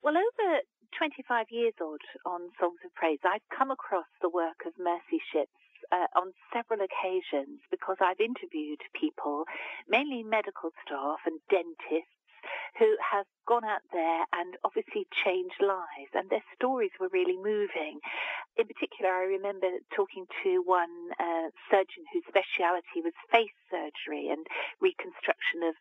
Well, over 25 years odd on Songs of Praise, I've come across the work of mercy ships on several occasions because I've interviewed people, mainly medical staff and dentists, who have gone out there and obviously changed lives, and their stories were really moving. In particular, I remember talking to one surgeon whose speciality was face surgery and reconstruction of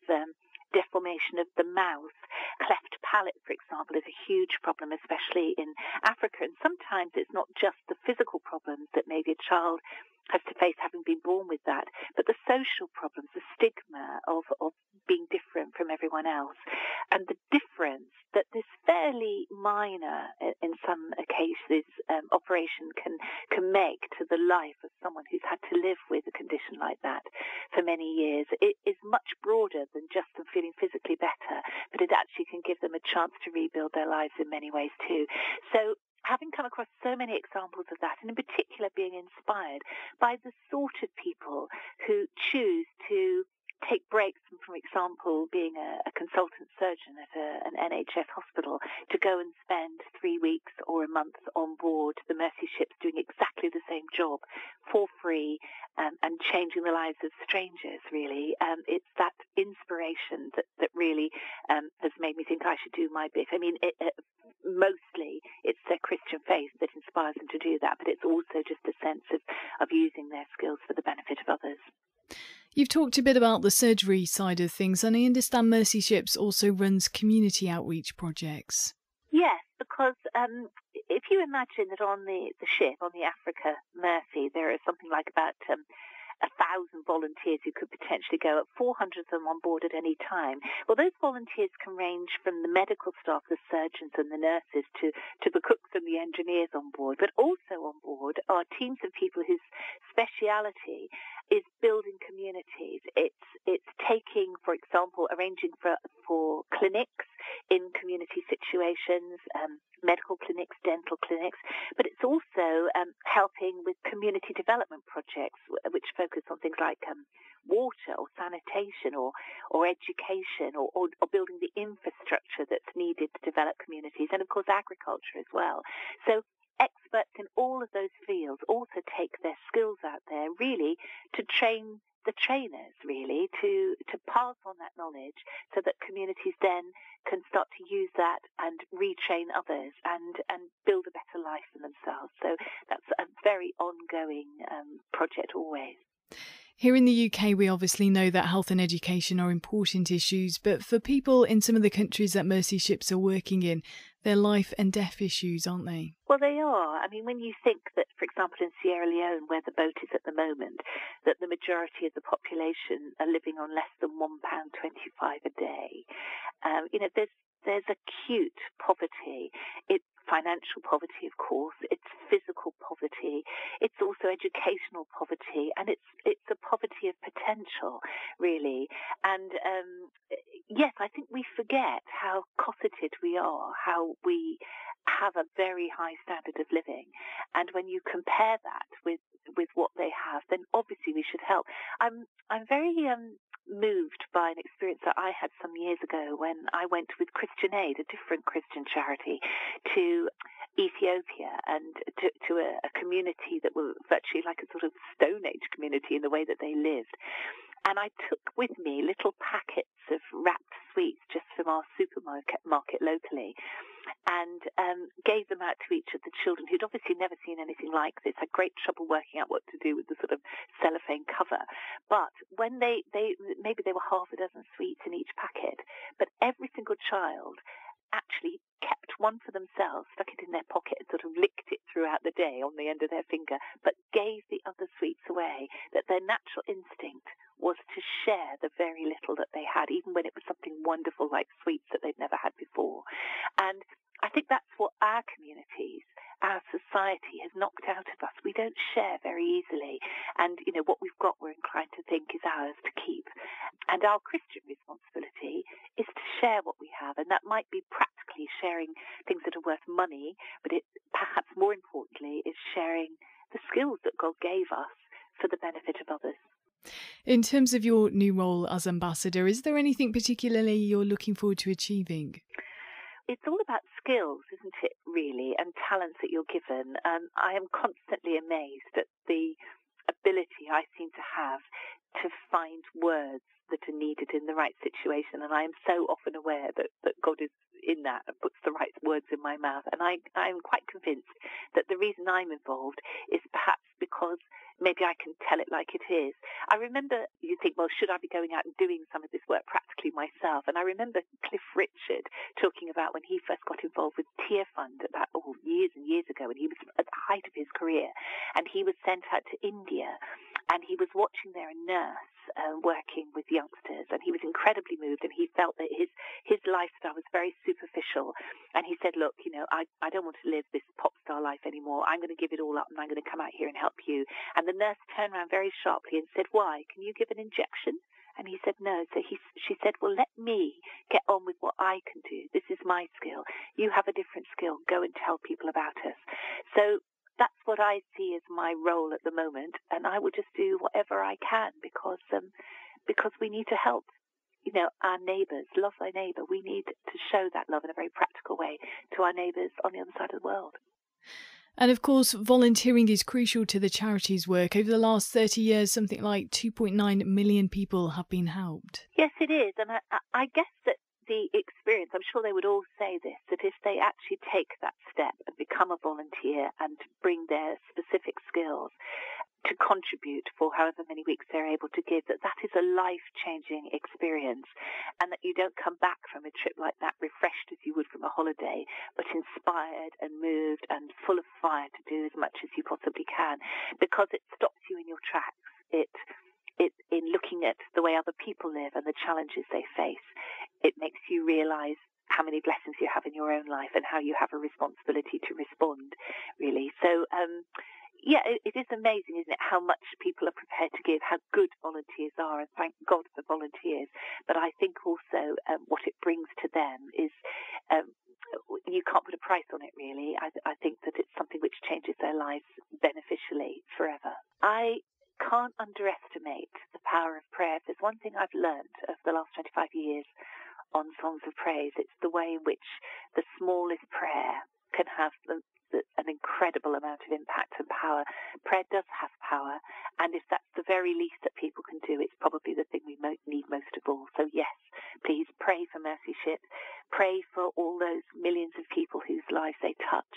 deformation of the mouth. Cleft palate, for example, is a huge problem, especially in Africa. And sometimes it's not just the physical problems that maybe a child has to face having been born with that, but the social problems, the stigma of being different from everyone else, and the difference that this fairly minor, in some cases, operation can make to the life of someone who's had to live with a condition like that for many years. It is much broader than just them feeling physically better, but it actually can give them a chance to rebuild their lives in many ways too. So having come across so many examples of that, and in particular being inspired by the sort of people who choose to take breaks from, for example, being a consultant surgeon at an NHS hospital to go and spend 3 weeks or a month on board the mercy ships doing exactly the same job for free and changing the lives of strangers, really. It's that inspiration that really has made me think I should do my bit. I mean, mostly it's their Christian faith that inspires them to do that, but it's also just a sense of using their skills for the benefit of others. You've talked a bit about the surgery side of things, and I understand Mercy Ships also runs community outreach projects. Yes, because if you imagine that on the ship, on the Africa Mercy, there is something like about 1,000 volunteers who could potentially go, at 400 of them on board at any time. Well, those volunteers can range from the medical staff, the surgeons and the nurses, to the cooks and the engineers on board. But also on board are teams of people whose speciality is building communities. It's taking, for example, arranging for clinics in community situations, medical clinics, dental clinics, but it's also helping with community development projects which focus on things like water or sanitation or education or building the infrastructure that's needed to develop communities, and of course agriculture as well. So experts in all of those fields also take their skills out there really to train the trainers, really, to pass on that knowledge so that communities then can start to use that and retrain others and build a better life for themselves. So that's a very ongoing project always. Here in the UK, we obviously know that health and education are important issues, but for people in some of the countries that Mercy Ships are working in, they're life and death issues, aren't they? Well, they are. I mean, when you think that, for example, in Sierra Leone, where the boat is at the moment, that the majority of the population are living on less than £1.25 a day, there's acute poverty. It's financial poverty, of course. It's physical poverty. It's also educational poverty, and it's a poverty of potential, really. And yes, I think we forget how cosseted we are, how we have a very high standard of living, and when you compare that with what they have, then obviously we should help. I'm very moved by an experience that I had some years ago when I went with Christian Aid, a different Christian charity, to Ethiopia and to a community that were virtually like a sort of Stone Age community in the way that they lived. And I took with me little packets of wrapped sweets just from our supermarket locally and gave them out to each of the children who'd obviously never seen anything like this, had great trouble working out what to do with the sort of cellophane cover. But when maybe there were half a dozen sweets in each packet, but every single child actually kept one for themselves, stuck it in their pocket and sort of licked it throughout the day on the end of their finger, but gave the other sweets away, that their natural instinct was to share the very little that they had, even when it was something wonderful like sweets that they'd never had before. And I think that's what our communities, our society has knocked out of us. We don't share very easily. And, what we've got, we're inclined to think is ours to keep. And our Christian responsibility is to share what we have. And that might be practically sharing things that are worth money, but it perhaps more importantly is sharing the skills that God gave us for the benefit of others. In terms of your new role as ambassador, is there anything particularly you're looking forward to achieving? it's all about skills, isn't it, really, and talents that you're given. I am constantly amazed at the ability I seem to have to find words that are needed in the right situation. And I am so often aware that God is in that and puts the right words in my mouth. And I'm quite convinced that the reason I'm involved is perhaps because maybe I can tell it like it is. I remember, you think, well, should I be going out and doing some of this work practically myself? And I remember Cliff Richard talking about when he first got involved with Tear Fund about years and years ago, and he was at the height of his career, and he was sent out to India, and he was watching there a nurse working with youngsters, and he was incredibly moved, and he felt that his lifestyle was very superficial, and he said, look, I don't want to live this pop star life anymore. I'm going to give it all up, and I'm going to come out here and help you. And the nurse turned around very sharply and said, why? Can you give an injection? And he said, no. So she said, well, let me get on with what I can do. This is my skill. You have a different skill. Go and tell people about us. So that's what I see as my role at the moment. And I will just do whatever I can because we need to help, our neighbours. Love thy neighbour. We need to show that love in a very practical way to our neighbours on the other side of the world. And of course, volunteering is crucial to the charity's work. Over the last 30 years, something like 2.9 million people have been helped. Yes, it is. And I guess that the experience, I'm sure they would all say this, that if they actually take that step and become a volunteer and bring their specific skills to contribute for however many weeks they're able to give, that is a life-changing experience, and that you don't come back from a trip like that refreshed as you would from a holiday, but inspired and moved and full of fire to do as much as you possibly can, because it stops you in your tracks. It in looking at the way other people live and the challenges they face, it makes you realize how many blessings you have in your own life and how you have a responsibility to respond, really. So, it is amazing, isn't it, how much people are prepared to give, how good volunteers are, and thank God for volunteers. But I think also what it brings to them is you can't put a price on it, really. I think that it's something which changes their lives beneficially forever. I can't underestimate the power of prayer. If there's one thing I've learned over the last 25 years on Songs of Praise, it's the way in which the smallest prayer can have an incredible amount of impact and power. Prayer does have power, and if that's the very least that people can do, it's probably the thing we need most of all. So yes, please pray for Mercy Ship. Pray for all those millions of people whose lives they touch,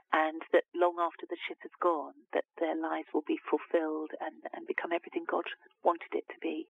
and that long after the ship has gone, that their lives will be fulfilled and become everything God wanted it to be.